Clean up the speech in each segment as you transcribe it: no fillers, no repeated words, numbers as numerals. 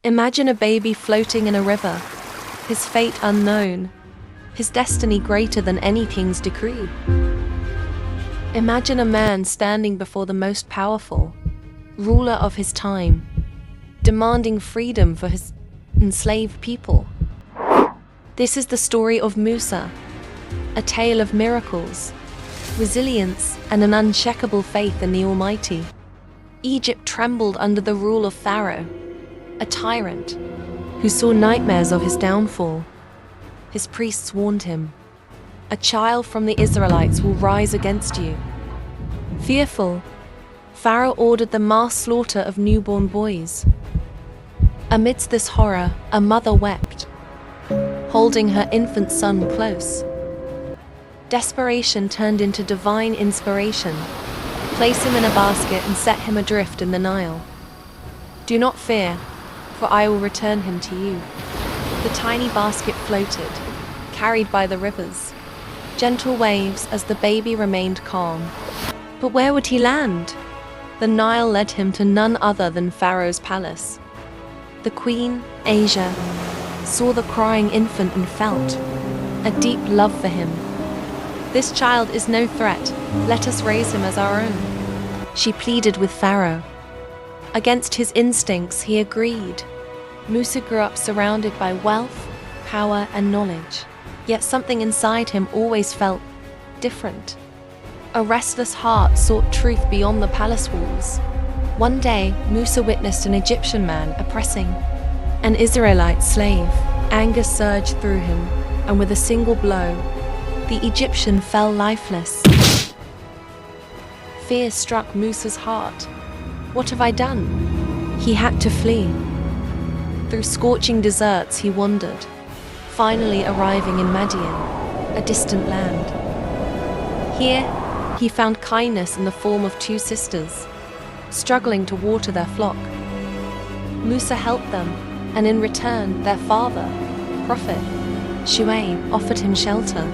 Imagine a baby floating in a river, his fate unknown, his destiny greater than any king's decree. Imagine a man standing before the most powerful, ruler of his time, demanding freedom for his enslaved people. This is the story of Musa, a tale of miracles, resilience, and an unshakable faith in the Almighty. Egypt trembled under the rule of Pharaoh, a tyrant who saw nightmares of his downfall. His priests warned him, "A child from the Israelites will rise against you." Fearful, Pharaoh ordered the mass slaughter of newborn boys. Amidst this horror, a mother wept, holding her infant son close. Desperation turned into divine inspiration. Place him in a basket and set him adrift in the Nile. "Do not fear, for I will return him to you." The tiny basket floated, carried by the river's gentle waves as the baby remained calm. But where would he land? The Nile led him to none other than Pharaoh's palace. The queen, Asia, saw the crying infant and felt a deep love for him. "This child is no threat. Let us raise him as our own," she pleaded with Pharaoh. Against his instincts, he agreed. Musa grew up surrounded by wealth, power, and knowledge. Yet something inside him always felt different. A restless heart sought truth beyond the palace walls. One day, Musa witnessed an Egyptian man oppressing an Israelite slave. Anger surged through him, and with a single blow, the Egyptian fell lifeless. Fear struck Musa's heart. What have I done? He had to flee. Through scorching deserts he wandered, finally arriving in Madian, a distant land. Here, he found kindness in the form of two sisters, struggling to water their flock. Musa helped them, and in return, their father, Prophet Shuaib, offered him shelter.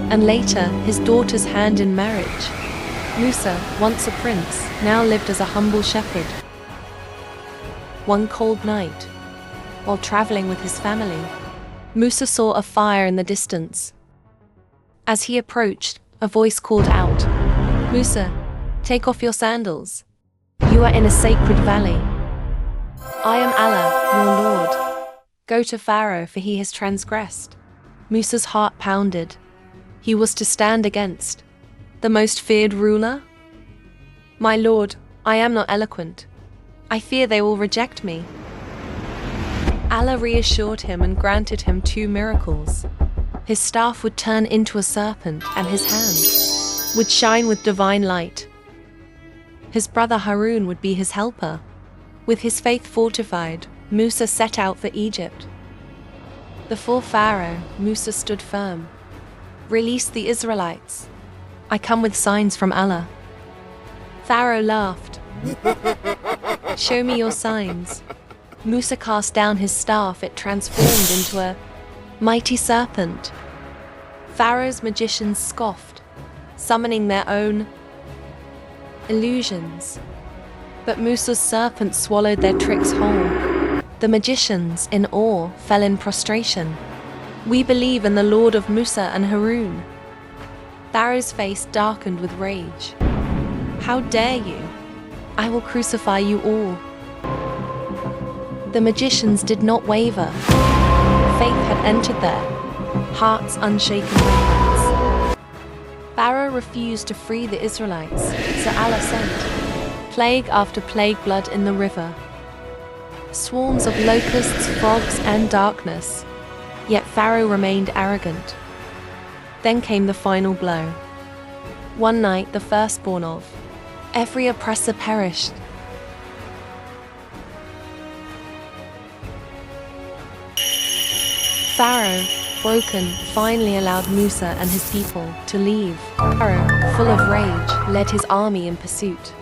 And later, his daughter's hand in marriage. Musa, once a prince, now lived as a humble shepherd. One cold night, while traveling with his family, Musa saw a fire in the distance. As he approached, a voice called out, "Musa, take off your sandals. You are in a sacred valley. I am Allah, your Lord. Go to Pharaoh, for he has transgressed." Musa's heart pounded. He was to stand against the most feared ruler? "My lord, I am not eloquent. I fear they will reject me." Allah reassured him and granted him two miracles. His staff would turn into a serpent, and his hand would shine with divine light. His brother Harun would be his helper. With his faith fortified, Musa set out for Egypt. Before Pharaoh, Musa stood firm. "Release the Israelites. I come with signs from Allah." Pharaoh laughed. "Show me your signs." Musa cast down his staff. It transformed into a mighty serpent. Pharaoh's magicians scoffed, summoning their own illusions. But Musa's serpent swallowed their tricks whole. The magicians, in awe, fell in prostration. "We believe in the Lord of Musa and Harun." Pharaoh's face darkened with rage. "How dare you? I will crucify you all." The magicians did not waver. Faith had entered their hearts, unshaken radiance. Pharaoh refused to free the Israelites, so Allah sent plague after plague, blood in the river, swarms of locusts, frogs, and darkness. Yet Pharaoh remained arrogant. Then came the final blow. One night, the firstborn of every oppressor perished. Pharaoh, broken, finally allowed Musa and his people to leave. Pharaoh, full of rage, led his army in pursuit.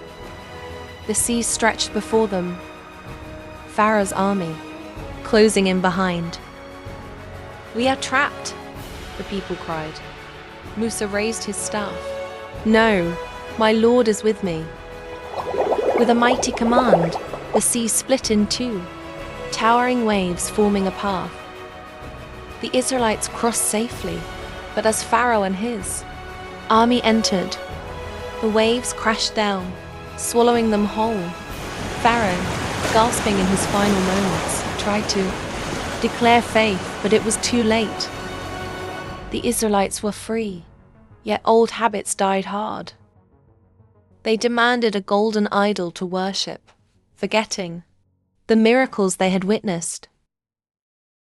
The sea stretched before them. Pharaoh's army, closing in behind. "We are trapped," the people cried. Musa raised his staff. "No, my Lord is with me." With a mighty command, the sea split in two. towering waves forming a path. The Israelites crossed safely, but as Pharaoh and his army entered, the waves crashed down, swallowing them whole. Pharaoh, gasping in his final moments, tried to declare faith, but it was too late. The Israelites were free, yet old habits died hard. They demanded a golden idol to worship, forgetting the miracles they had witnessed.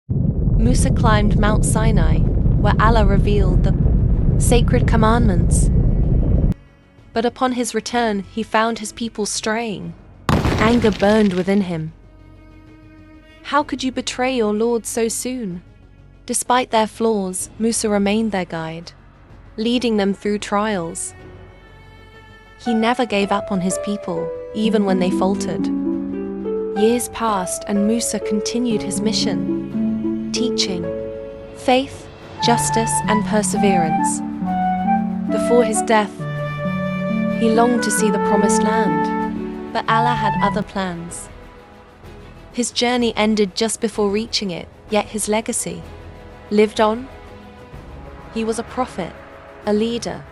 Musa climbed Mount Sinai, where Allah revealed the sacred commandments. But upon his return, he found his people straying. Anger burned within him. How could you betray your Lord so soon? Despite their flaws, Musa remained their guide, leading them through trials. He never gave up on his people, even when they faltered. Years passed and Musa continued his mission, teaching faith, justice, and perseverance. Before his death, he longed to see the promised land, but Allah had other plans. His journey ended just before reaching it, yet his legacy lived on. He was a prophet, a leader,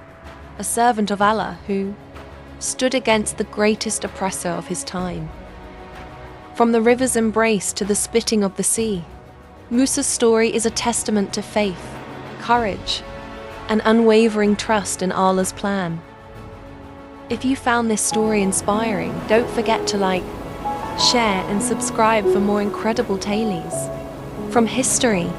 a servant of Allah who stood against the greatest oppressor of his time. From the river's embrace to the splitting of the sea, Musa's story is a testament to faith, courage, and unwavering trust in Allah's plan. If you found this story inspiring, don't forget to like, share, and subscribe for more incredible tales from history